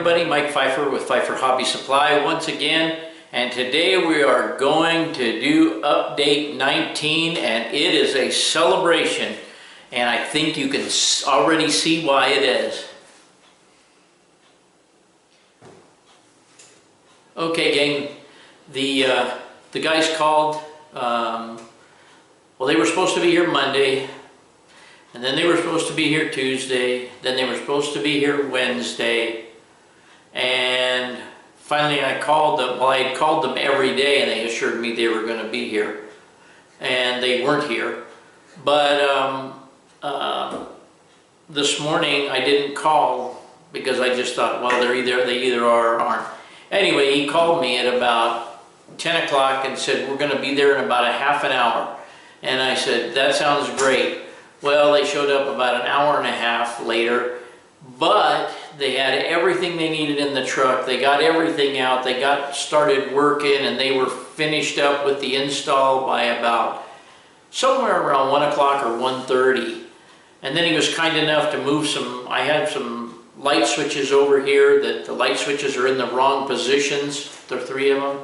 everybody, Mike Pfeiffer with Pfeiffer Hobby Supply once again, and today we are going to do update 19, and it is a celebration, and I think you can already see why it is. Okay gang, the guys called, well, they were supposed to be here Monday, and then they were supposed to be here Tuesday, then they were supposed to be here Wednesday, and finally I called them. Well, I had called them every day and they assured me they were going to be here, and they weren't here. But this morning I didn't call because I just thought, well, they either are or aren't. Anyway, he called me at about 10 o'clock and said, we're going to be there in about a half an hour. And I said, that sounds great. Well, they showed up about an hour and a half later, but they had everything they needed in the truck. They got everything out. They got started working, and they were finished up with the install by about somewhere around 1 o'clock or 1:30. And then he was kind enough to move some, I had some light switches over here that the light switches are in the wrong positions, the three of them.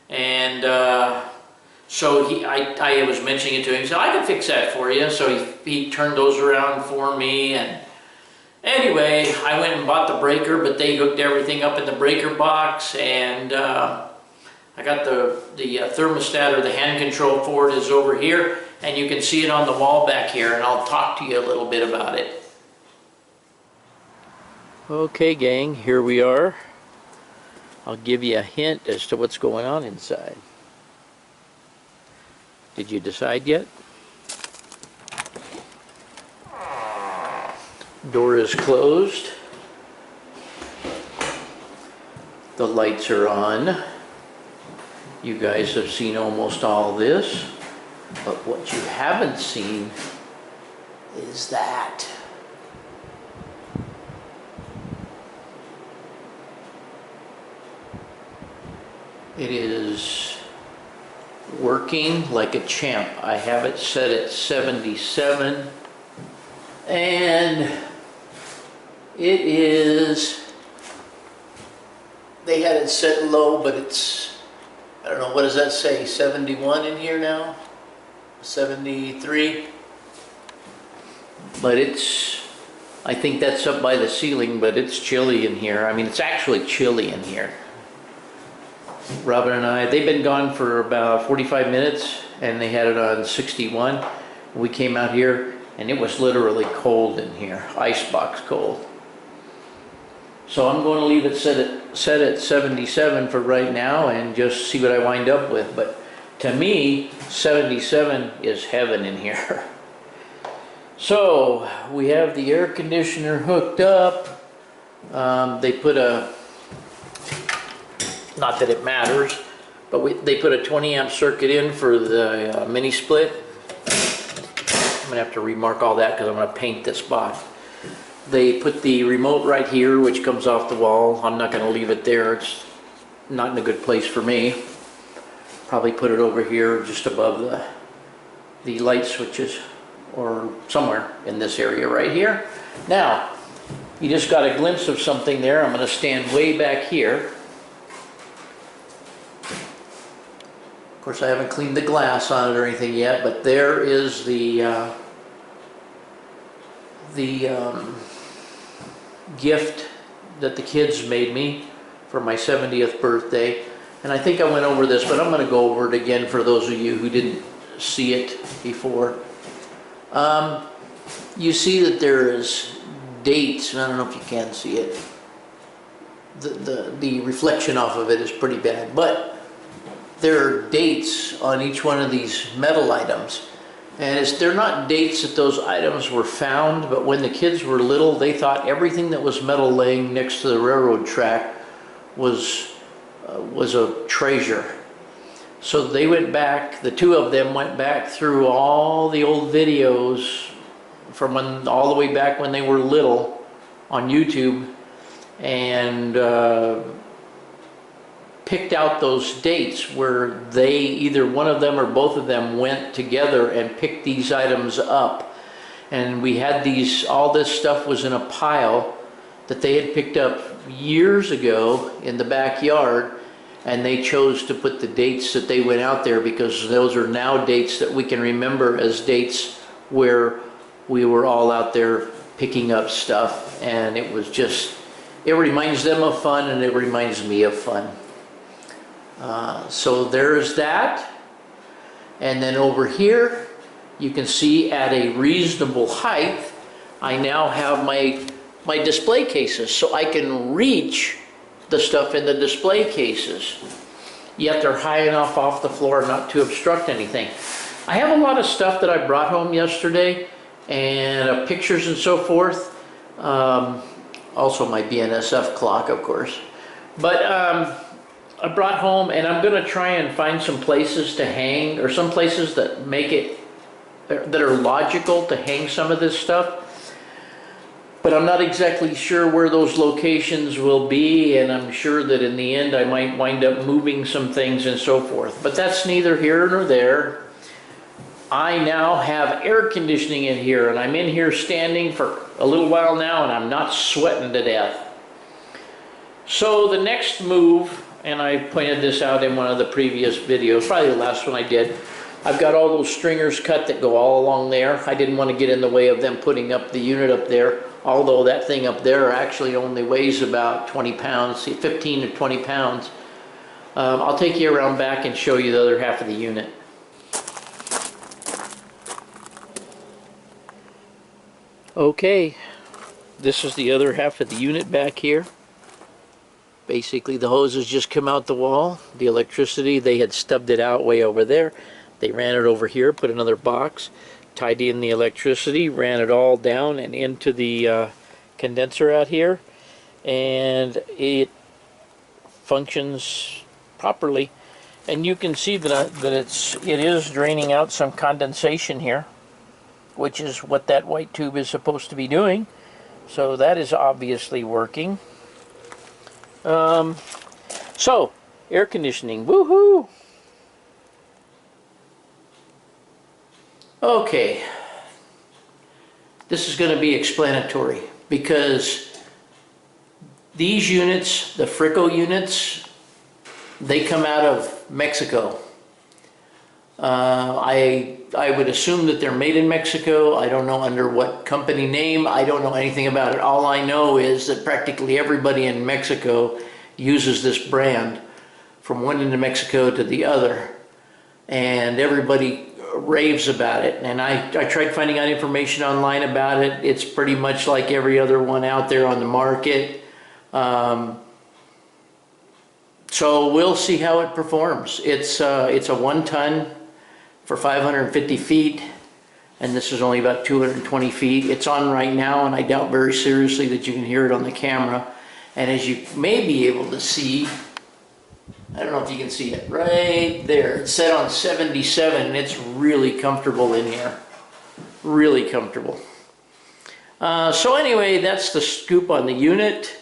And so I was mentioning it to him. He said, I can fix that for you. So he turned those around for me. And anyway, I went and bought the breaker, but they hooked everything up in the breaker box. And I got the thermostat, or the hand control for it, is over here. And you can see it on the wall back here. And I'll talk to you a little bit about it. Okay, gang, here we are. I'll give you a hint as to what's going on inside. Did you decide yet? Door is closed. The lights are on. You guys have seen almost all this, but what you haven't seen is that. It is working like a champ. I have it set at 77, and it is, they had it set low, but it's, I don't know, what does that say, 71 in here now? 73? But it's, I think that's up by the ceiling, but it's chilly in here. I mean, it's actually chilly in here. Robin and I, they've been gone for about 45 minutes, and they had it on 61. We came out here and it was literally cold in here, icebox cold. So I'm going to leave it set at 77 for right now and just see what I wind up with. But to me, 77 is heaven in here. So we have the air conditioner hooked up. They put a, not that it matters, but they put a 20 amp circuit in for the mini split. I'm gonna have to remark all that because I'm gonna paint this spot. They put the remote right here, which comes off the wall. I'm not gonna leave it there. It's not in a good place for me. Probably put it over here just above the light switches, or somewhere in this area right here. Now, you just got a glimpse of something there. I'm gonna stand way back here. Of course, I haven't cleaned the glass on it or anything yet, but there is the gift that the kids made me for my 70th birthday. And I think I went over this, but I'm going to go over it again for those of you who didn't see it before. You see that there is dates, and I don't know if you can see it. The reflection off of it is pretty bad, but there are dates on each one of these metal items, and they're not dates that those items were found, but when the kids were little, they thought everything that was metal laying next to the railroad track was a treasure. So they went back, the two of them went back through all the old videos from all the way back when they were little on YouTube, and picked out those dates where they, either one of them or both of them, went together and picked these items up. And we had these, all this stuff was in a pile that they had picked up years ago in the backyard, and they chose to put the dates that they went out there because those are now dates that we can remember as dates where we were all out there picking up stuff, and it was just, it reminds them of fun and it reminds me of fun. So there's that. And then over here, you can see at a reasonable height, I now have my display cases, so I can reach the stuff in the display cases. Yet they're high enough off the floor not to obstruct anything. I have a lot of stuff that I brought home yesterday, and pictures and so forth. Also my BNSF clock, of course. But I brought home, and I'm going to try and find some places to hang, or some places that make it, that are logical to hang some of this stuff. But I'm not exactly sure where those locations will be, and I'm sure that in the end I might wind up moving some things and so forth. But that's neither here nor there. I now have air conditioning in here, and I'm in here standing for a little while now, and I'm not sweating to death. So the next move, and I pointed this out in one of the previous videos, probably the last one I did, I've got all those stringers cut that go all along there. I didn't want to get in the way of them putting up the unit up there, although that thing up there actually only weighs about 20 pounds, 15 to 20 pounds. I'll take you around back and show you the other half of the unit. Okay, this is the other half of the unit back here. Basically the hoses just come out the wall. The electricity, they had stubbed it out way over there. They ran it over here, put another box, tied in the electricity, ran it all down and into the condenser out here, and it functions properly. And you can see that it is draining out some condensation here, which is what that white tube is supposed to be doing. So that is obviously working. So air conditioning, woohoo! Okay, this is going to be explanatory because these units, the Frico units, they come out of Mexico. I would assume that they're made in Mexico. I don't know under what company name. I don't know anything about it. All I know is that practically everybody in Mexico uses this brand from one end of Mexico to the other, and everybody raves about it. And I tried finding out information online about it. It's pretty much like every other one out there on the market. So we'll see how it performs. It's a 1 ton for 550 feet, and this is only about 220 feet. It's on right now, and I doubt very seriously that you can hear it on the camera. And as you may be able to see, I don't know if you can see it right there, it's set on 77, and it's really comfortable in here. Really comfortable. So anyway, that's the scoop on the unit.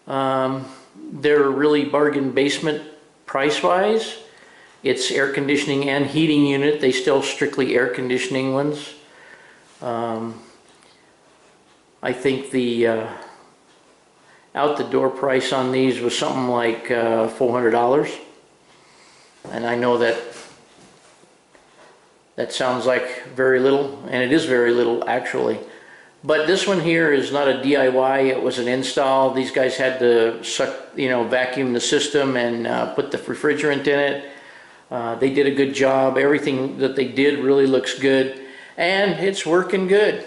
They're really bargain basement price-wise. It's air conditioning and heating unit. They still strictly air conditioning ones. I think the out the door price on these was something like $400. And I know that sounds like very little, and it is very little actually. But this one here is not a DIY, it was an install. These guys had to vacuum the system and put the refrigerant in it. They did a good job. Everything that they did really looks good, and it's working good.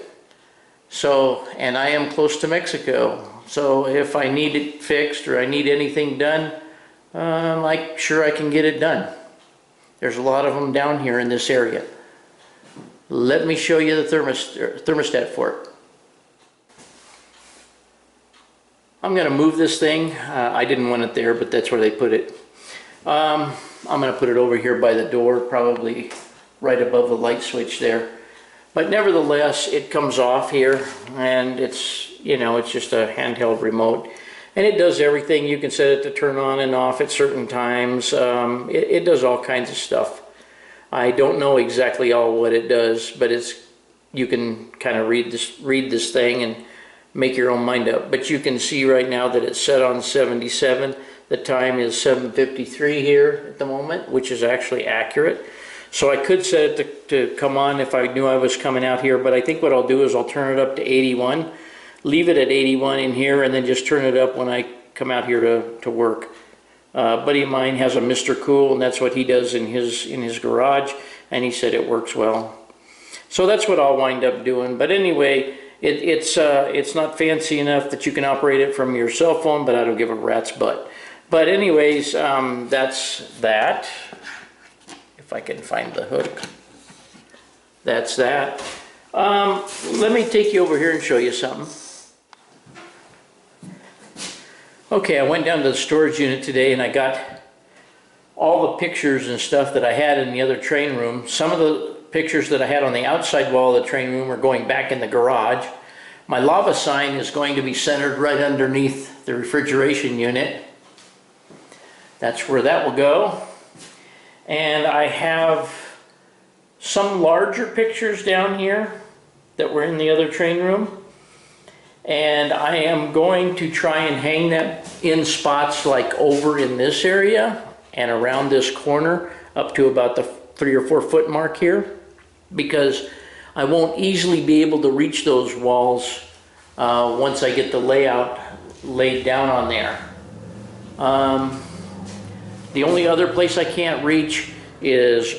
So, and I am close to Mexico, so if I need it fixed or I need anything done, I'm sure I can get it done. There's a lot of them down here in this area. Let me show you the thermostat for it. I'm going to move this thing. I didn't want it there, but that's where they put it. I'm going to put it over here by the door, probably right above the light switch there. But nevertheless, it comes off here, and it's just a handheld remote, and it does everything. You can set it to turn on and off at certain times. It does all kinds of stuff. I don't know exactly all what it does, but you can kind of read this thing, and make your own mind up. But you can see right now that it's set on 77. The time is 7:53 here at the moment, which is actually accurate. So I could set it to come on if I knew I was coming out here, but I think what I'll do is I'll turn it up to 81, leave it at 81 in here, and then just turn it up when I come out here to work. A buddy of mine has a Mr. Cool, and that's what he does in his garage, and he said it works well. So that's what I'll wind up doing. But anyway, it's not fancy enough that you can operate it from your cell phone, but I don't give a rat's butt. But anyways, that's that. If I can find the hook. That's that. Let me take you over here and show you something. Okay, I went down to the storage unit today and I got all the pictures and stuff that I had in the other train room. Some of the pictures that I had on the outside wall of the train room are going back in the garage. My lava sign is going to be centered right underneath the refrigeration unit. That's where that will go. And I have some larger pictures down here that were in the other train room. And I am going to try and hang them in spots like over in this area and around this corner up to about the 3 or 4 foot mark here, because I won't easily be able to reach those walls once I get the layout laid down on there. The only other place I can't reach is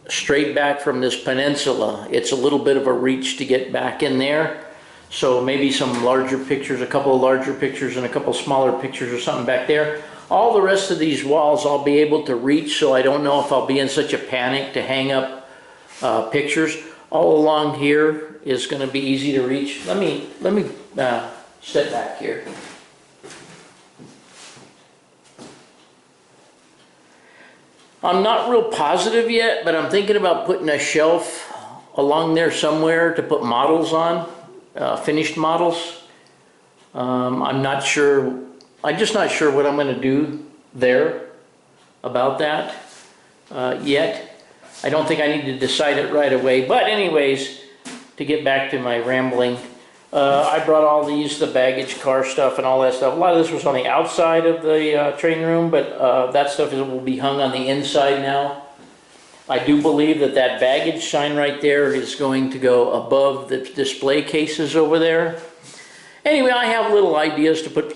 straight back from this peninsula. It's a little bit of a reach to get back in there. So maybe some larger pictures, a couple of larger pictures and a couple smaller pictures or something back there. All the rest of these walls I'll be able to reach, so I don't know if I'll be in such a panic to hang up pictures. All along here is going to be easy to reach. Let me step back here. I'm not real positive yet, but I'm thinking about putting a shelf along there somewhere to put models on, finished models. I'm not sure, I'm just not sure what I'm going to do there about that yet. I don't think I need to decide it right away, but anyways, to get back to my rambling, I brought all these, the baggage car stuff and all that stuff. A lot of this was on the outside of the train room, but that stuff will be hung on the inside now. I do believe that that baggage sign right there is going to go above the display cases over there. Anyway, I have little ideas to put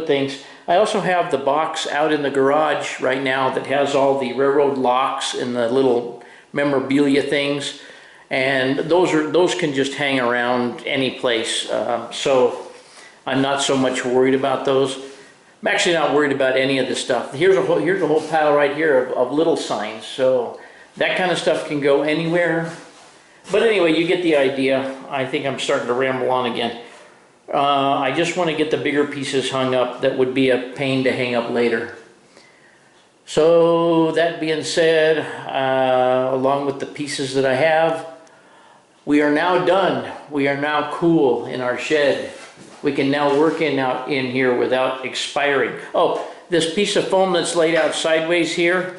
things. I also have the box out in the garage right now that has all the railroad locks and the little memorabilia things. And those can just hang around any place, so I'm not so much worried about those. I'm actually not worried about any of this stuff. Here's a whole pile right here of little signs, so that kind of stuff can go anywhere. But anyway, you get the idea. I think I'm starting to ramble on again. I just want to get the bigger pieces hung up that would be a pain to hang up later. So that being said, along with the pieces that I have, we are now done. We are now cool in our shed. We can now work out in here without expiring. Oh, this piece of foam that's laid out sideways here,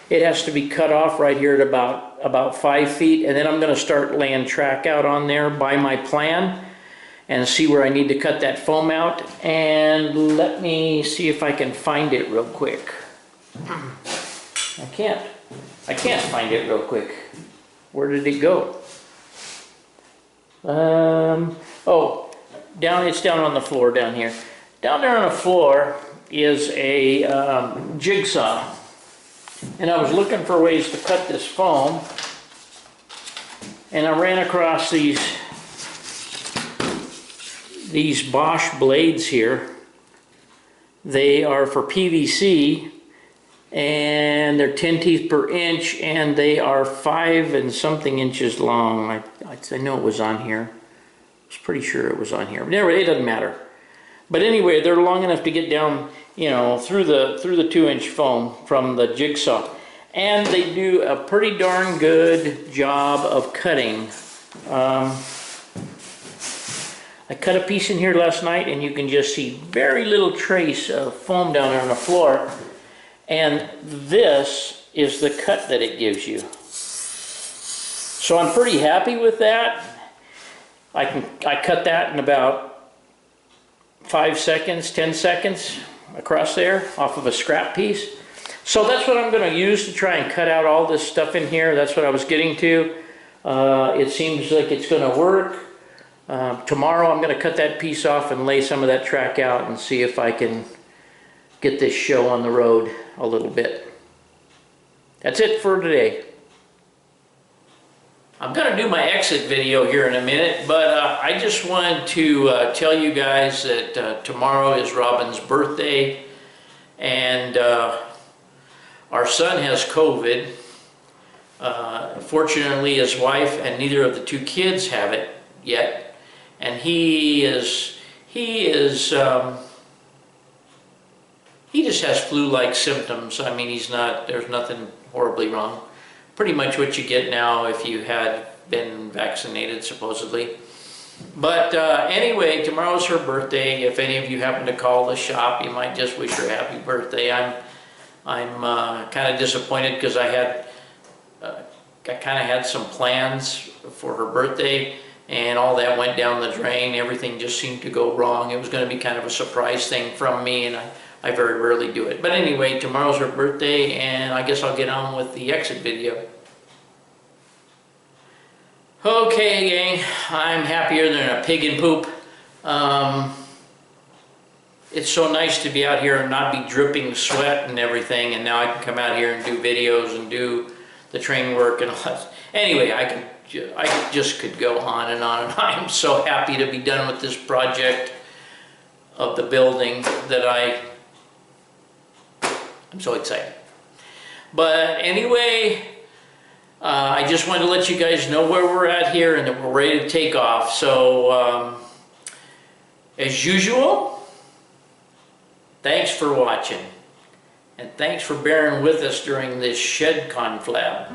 it has to be cut off right here at about 5 feet, and then I'm going to start laying track out on there by my plan and see where I need to cut that foam out. And let me see if I can find it real quick. I can't find it real quick. Where did it go? Oh, it's down on the floor down here. Down there on the floor is a jigsaw. And I was looking for ways to cut this foam. And I ran across these Bosch blades here. They are for PVC. And they're 10 teeth per inch, and they are 5 and something inches long. I know it was on here. I was pretty sure it was on here. But anyway, it doesn't matter. But anyway, they're long enough to get down, you know, through the 2-inch foam from the jigsaw. And they do a pretty darn good job of cutting. I cut a piece in here last night, and you can just see very little trace of foam down there on the floor. And this is the cut that it gives you. So I'm pretty happy with that. I cut that in about 5 seconds, 10 seconds across there off of a scrap piece. So that's what I'm going to use to try and cut out all this stuff in here. That's what I was getting to. It seems like it's going to work. Tomorrow I'm going to cut that piece off and lay some of that track out and see if I can get this show on the road a little bit. That's it for today. I'm going to do my exit video here in a minute, but I just wanted to tell you guys that tomorrow is Robin's birthday, and our son has COVID. Fortunately, his wife and neither of the two kids have it yet, and he just has flu-like symptoms. I mean, there's nothing horribly wrong. Pretty much what you get now if you had been vaccinated, supposedly. But anyway, tomorrow's her birthday. If any of you happen to call the shop, you might just wish her happy birthday. I'm kind of disappointed because I kind of had some plans for her birthday, and all that went down the drain. Everything just seemed to go wrong. It was going to be kind of a surprise thing from me, and I very rarely do it. But anyway, tomorrow's her birthday, and I guess I'll get on with the exit video. Okay, gang, I'm happier than a pig in poop. It's so nice to be out here and not be dripping sweat and everything, and now I can come out here and do videos and do the train work and all that. Anyway, I just could go on and on, and I'm so happy to be done with this project of the building that I'm so excited. But anyway, I just wanted to let you guys know where we're at here and that we're ready to take off. So, as usual, thanks for watching. And thanks for bearing with us during this shed conflab.